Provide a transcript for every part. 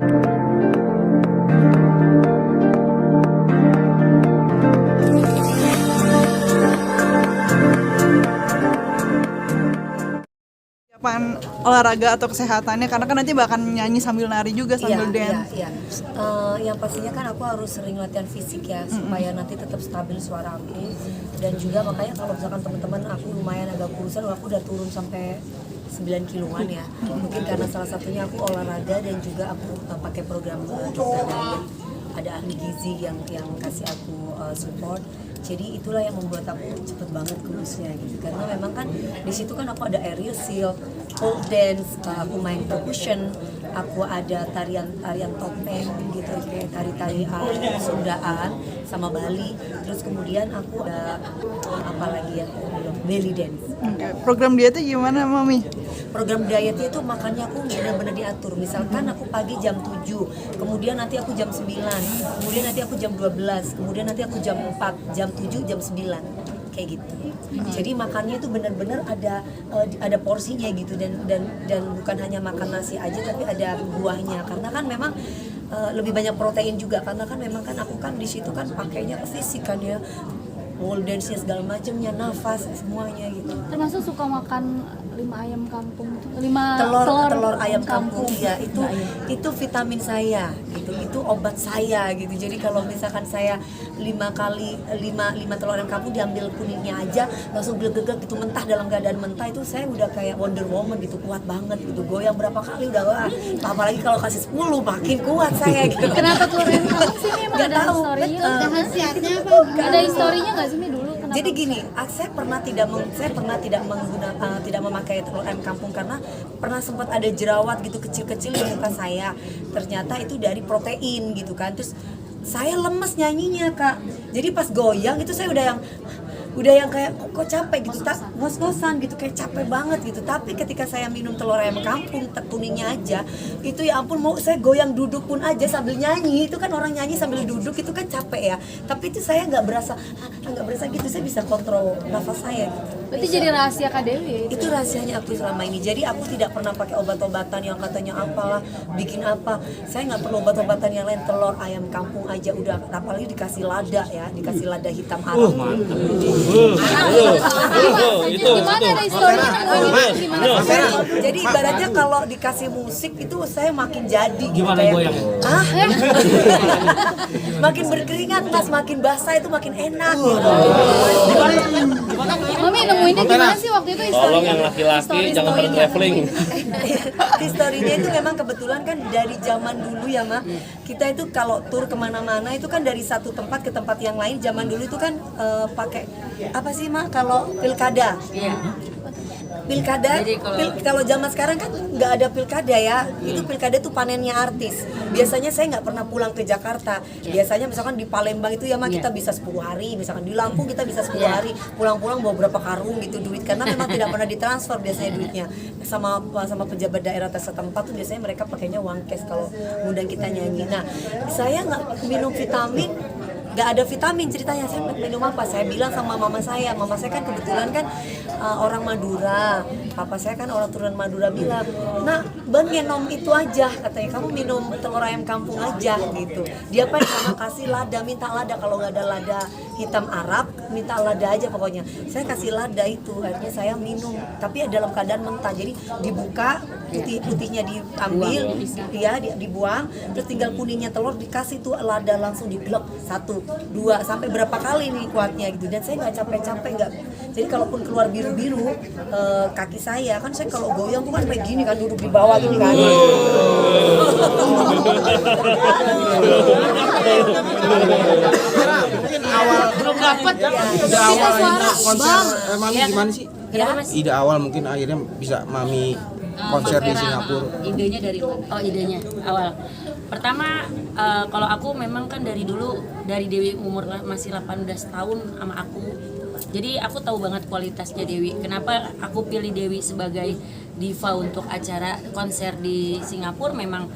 Persiapan olahraga atau kesehatannya, karena kan nanti bakal nyanyi sambil nari juga sambil dance. Iya. Yang pastinya kan aku harus sering latihan fisik ya, supaya nanti tetap stabil suara aku. Dan juga makanya kalau misalkan teman-teman aku lumayan agak kurusan, aku udah turun sampai 9 kiloan ya. Mungkin karena salah satunya aku olahraga dan juga aku pakai program dokter diet. Ada ahli gizi yang kasih aku support. Jadi itulah yang membuat aku cepet banget kurusnya gitu. Karena memang kan di situ kan aku ada aerial silk, pole dance, aku main percussion, aku ada tarian topeng gitu, kayak tari Sundaan sama Bali. Terus kemudian aku ada apa lagi ya, belly dance. Program dietnya gimana, Mami? Program dietnya itu makannya aku benar-benar diatur. Misalkan aku pagi jam 7, kemudian nanti aku jam 9, kemudian nanti aku jam 12, kemudian nanti aku jam 4, jam 7, jam 9, kayak gitu. Jadi makannya itu benar-benar ada porsinya gitu, dan bukan hanya makan nasi aja tapi ada buahnya, karena kan memang lebih banyak protein juga, karena kan memang kan aku kan di situ kan pakainya fisik kan ya, wall dance-nya segala macamnya, nafas semuanya gitu. Termasuk suka makan 5 ayam kampung itu, telur ayam kampung ya, itu vitamin saya gitu, itu obat saya gitu. Jadi kalau misalkan saya 5 telur ayam kampung diambil kuningnya aja langsung glegek gitu, mentah, dalam keadaan mentah, itu saya udah kayak Wonder Woman gitu, kuat banget gitu, goyang berapa kali udah, wah, apalagi kalau kasih 10 makin kuat saya gitu. Kenapa telur ayam kampung sih? Emang Gak ada tahu, historinya? Khasiatnya apa? Ada historinya nggak sih Mi dulu? Kenapa? Jadi gini, saya pernah tidak memakai telur ayam kampung karena pernah sempat ada jerawat gitu kecil-kecil di muka saya. Ternyata itu dari protein gitu kan. Terus saya lemes nyanyinya, Kak. Jadi pas goyang itu saya udah yang kayak kok capek gitu, tak ngos-ngosan gitu, kayak capek banget gitu. Tapi ketika saya minum telur ayam kampung kuningnya aja, itu ya ampun, mau saya goyang duduk pun aja sambil nyanyi, itu kan orang nyanyi sambil duduk itu kan capek ya. Tapi itu saya nggak berasa gitu, saya bisa kontrol nafas saya gitu. Berarti jadi rahasia Kak Dewi ya itu? Itu rahasianya aku selama ini. Jadi aku tidak pernah pakai obat-obatan yang katanya apalah, bikin apa. Saya nggak perlu obat-obatan yang lain, telur ayam kampung aja udah. Apalagi dikasih lada ya, dikasih lada hitam harum. Gimana ada historinya? Gimana? Jadi ibaratnya kalau dikasih musik itu saya makin jadi gitu. Gimana goyang? Makin berkeringat, Mas, makin basah itu makin enak gitu. Mami nemuinnya gimana sih waktu itu historinya? Tolong yang laki-laki jangan pada traveling. Historinya itu memang kebetulan kan dari zaman dulu ya, Mak. Kita itu kalau tur kemana-mana itu kan dari satu tempat ke tempat yang lain. Zaman dulu itu kan pakai apa sih, Mak, kalau pilkada? Iya. Pilkada, kalau zaman sekarang kan nggak ada pilkada ya, itu pilkada itu panennya artis. Biasanya saya nggak pernah pulang ke Jakarta. Biasanya misalkan di Palembang itu ya, Mak, kita bisa 10 hari, misalkan di Lampung kita bisa 10 hari, pulang-pulang bawa berapa karung gitu duit, karena memang tidak pernah ditransfer biasanya duitnya sama pejabat daerah setempat tuh, biasanya mereka pakainya uang cash kalau ngundang kita nyanyi. Nah, saya nggak minum vitamin, nggak ada vitamin ceritanya. Saya minum apa? Saya bilang sama mama saya kan kebetulan kan orang Madura, papa saya kan orang turunan Madura, bilang, nah, Ben ngenom itu aja, katanya, kamu minum telur ayam kampung aja gitu. Dia apa sama kasih lada, minta lada, kalau nggak ada lada hitam Arab, minta lada aja pokoknya. Saya kasih lada itu, akhirnya saya minum, tapi dalam keadaan mentah. Jadi dibuka, putihnya diambil, ya dibuang, terus tinggal kuningnya telur dikasih tuh lada, langsung diglek 1, 2, sampai berapa kali nih kuatnya gitu. Dan saya nggak capek-capek, nggak. Jadi kalaupun keluar biru-biru kaki saya kan, saya kalau goyang tuh kan kayak gini kan, duduk di bawah gini kan. Mungkin awal Belum dapat. ide awal konser Mami gimana sih? Ya, Ide awal mungkin akhirnya bisa Mami konser di Singapura. Idenya dari mana? Oh, idenya awal. Pertama, kalau aku memang kan dari dulu, dari Dewi umur masih 18 tahun sama aku. Jadi aku tahu banget kualitasnya Dewi. Kenapa aku pilih Dewi sebagai diva untuk acara konser di Singapura? Memang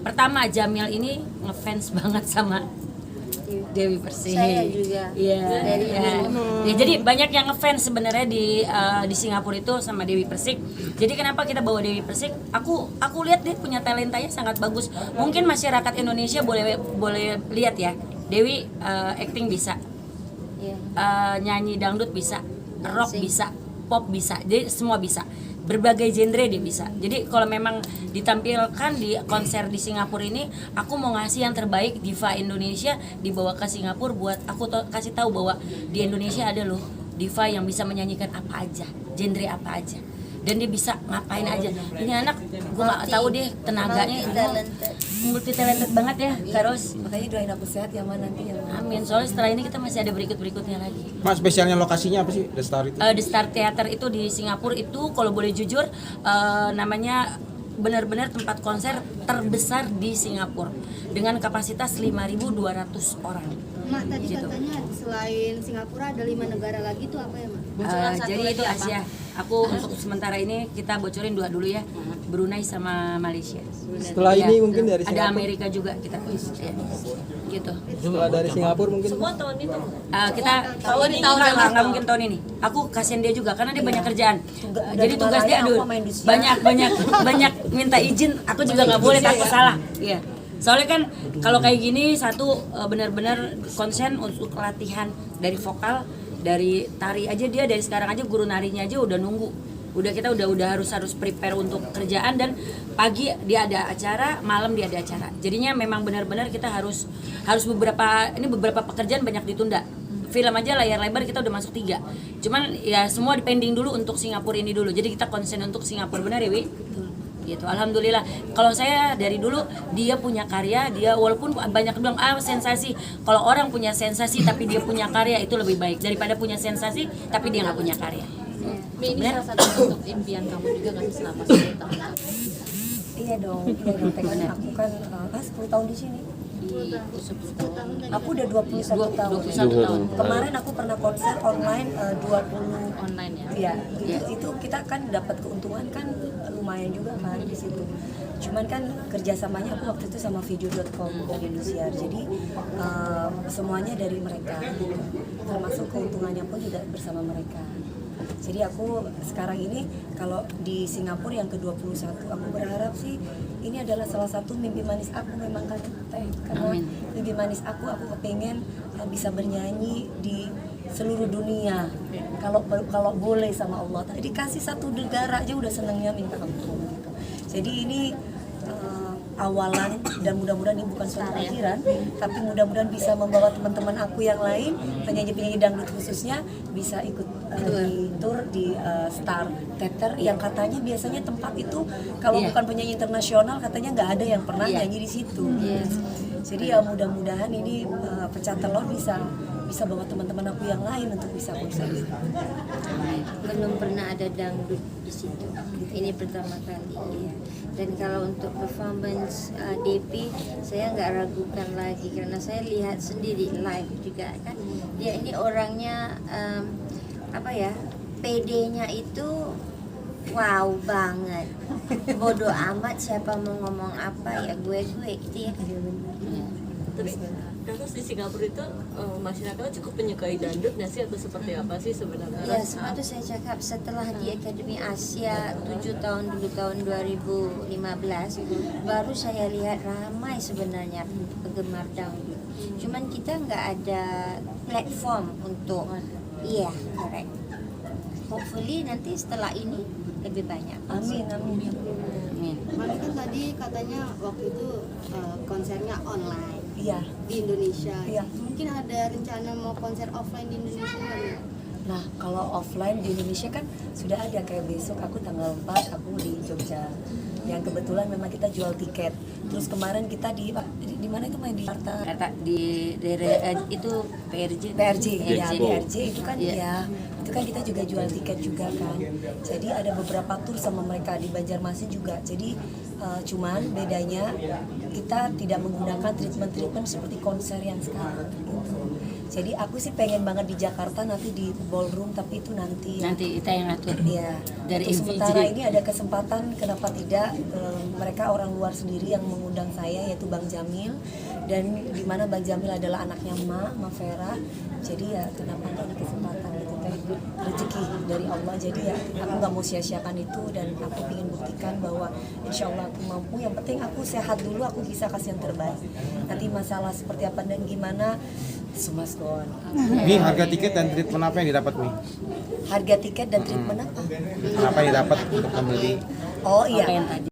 pertama, Jamil ini ngefans banget sama Dewi Persik. Saya juga. Iya. Dari iya. Ya, jadi banyak yang ngefans sebenarnya di Singapura itu sama Dewi Persik. Jadi kenapa kita bawa Dewi Persik? Aku lihat dia punya talentanya sangat bagus. Mungkin masyarakat Indonesia boleh lihat ya. Dewi acting bisa. Iya. Nyanyi dangdut bisa, rock bisa, pop bisa, jadi semua bisa, berbagai genre dia bisa. Jadi kalau memang ditampilkan di konser di Singapura ini, aku mau ngasih yang terbaik diva Indonesia dibawa ke Singapura buat aku kasih tahu bahwa di Indonesia ada loh diva yang bisa menyanyikan apa aja, genre apa aja, dan dia bisa ngapain aja. Ini anak gue nggak tahu deh tenaganya, multi talented banget ya. Terus Makanya doain aku sehat ya Ma nanti ya Ma. amin. Soalnya setelah ini kita masih ada berikutnya lagi. Mas, spesialnya lokasinya apa sih The Star itu? The Star Theater itu di Singapura itu kalau boleh jujur namanya benar-benar tempat konser terbesar di Singapura dengan kapasitas 5.200 orang. Mak tadi Gitu. katanya selain Singapura ada 5 negara lagi tuh apa ya Mak? Jadi itu Asia. Aku untuk sementara ini kita bocorin 2 dulu ya, Brunei sama Malaysia. Setelah Ya, ini mungkin dari ada Singapura. Amerika juga kita ya, gitu. Setelah dari Singapura mungkin. Kita tahun ini nggak mungkin tahun ini. Aku kasihan dia juga karena dia banyak kerjaan. Jadi tugas dia aduh banyak minta izin. Aku juga nggak boleh takut salah. Iya. Soalnya kan kalau kayak gini satu benar-benar konsen untuk latihan dari vokal, dari tari aja dia dari sekarang aja guru narinya aja udah nunggu. Kita udah harus prepare untuk kerjaan dan pagi dia ada acara, malam dia ada acara. Jadinya memang benar-benar kita harus beberapa pekerjaan banyak ditunda. Film aja layar lebar kita udah masuk 3. Cuman ya semua dipending dulu untuk Singapura ini dulu. Jadi kita konsen untuk Singapura, benar ya Wi? Gitu. Alhamdulillah. Kalau saya dari dulu dia punya karya, dia walaupun banyak bilang sensasi. Kalau orang punya sensasi tapi dia punya karya itu lebih baik daripada punya sensasi tapi dia nggak punya karya. Ini salah satu bentuk impian kamu juga nggak sih selama 10 tahun? Iya dong. Karena aku kan 10 tahun di sini. Aku udah 21 tahun. 21 tahun. Kemarin aku pernah konser online 20 Online ya? Iya, itu kita kan dapat keuntungan kan lumayan juga kan di situ. Cuman kan kerjasamanya aku waktu itu sama video.com dari Indosiar. Jadi semuanya dari mereka. Termasuk keuntungannya pun juga bersama mereka. Jadi aku sekarang ini kalau di Singapura yang ke-21 aku berharap sih ini adalah salah satu mimpi manis aku memang kan Teh. Karena Amin. mimpi manis aku kepengen bisa bernyanyi di seluruh dunia. Kalau boleh sama Allah. Dikasih satu negara aja udah senangnya minta ampun gitu. Jadi ini awalan dan mudah-mudahan ini bukan suatu akhiran, tapi mudah-mudahan bisa membawa teman-teman aku yang lain, penyanyi-penyanyi dangdut khususnya bisa ikut di tour di Star Theater yang katanya biasanya tempat itu kalau bukan penyanyi internasional katanya nggak ada yang pernah nyanyi di situ. Jadi ya mudah-mudahan ini pecah telur bisa bawa teman-teman aku yang lain untuk bisa konser. Belum pernah ada dangdut di situ. Ini pertama kali ya. Dan kalau untuk performance DP saya nggak ragukan lagi karena saya lihat sendiri live juga kan. Dia ini orangnya PD-nya itu wow banget. Bodoh amat siapa mau ngomong apa ya gue gitu ya. Terus di Singapura itu masyarakatnya cukup menyukai dangdut nggak sih atau seperti apa sih sebenarnya? Ya, semua itu saya cakap setelah di Akademi Asia 7 tahun dulu tahun 2015 baru saya lihat ramai sebenarnya penggemar dangdut. Cuman kita nggak ada platform untuk correct. Hopefully nanti setelah ini lebih banyak. Amin. Makanya kan tadi katanya waktu itu konsernya online. Iya. Di Indonesia. Iya. Mungkin ada rencana mau konser offline di Indonesia nggak? Nah, kalau offline di Indonesia kan sudah ada kayak besok aku tanggal 4 aku di Jogja. Yang kebetulan memang kita jual tiket. Terus kemarin kita di mana itu main di Jakarta. Kata di daerah itu PRJ itu kan itu kan kita juga jual tiket juga kan. Jadi ada beberapa tour sama mereka di Banjarmasin juga. Jadi Cuman bedanya kita tidak menggunakan treatment seperti konser yang sekarang gitu. Jadi aku sih pengen banget di Jakarta nanti di ballroom, tapi itu nanti ya. Nanti kita yang ngatur. Iya. Dari Untuk MVJ. sementara ini ada kesempatan, kenapa tidak? Mereka orang luar sendiri yang mengundang saya, yaitu Bang Jamil, dan di mana Bang Jamil adalah anaknya Ma Vera. Jadi ya kenapa nggak ada kesempatan gitu, teh rezeki dari Allah. Jadi ya aku nggak mau sia-siakan itu, dan aku ingin buktikan bahwa insya Allah aku mampu. Yang penting aku sehat dulu, aku bisa kasih yang terbaik. Nanti masalah seperti apa dan gimana, semas kawan. Mi, harga tiket dan treatment apa yang didapat Mi? Harga tiket dan treatment apa? Apa yang didapat untuk membeli? Oh iya. Apa yang tadi?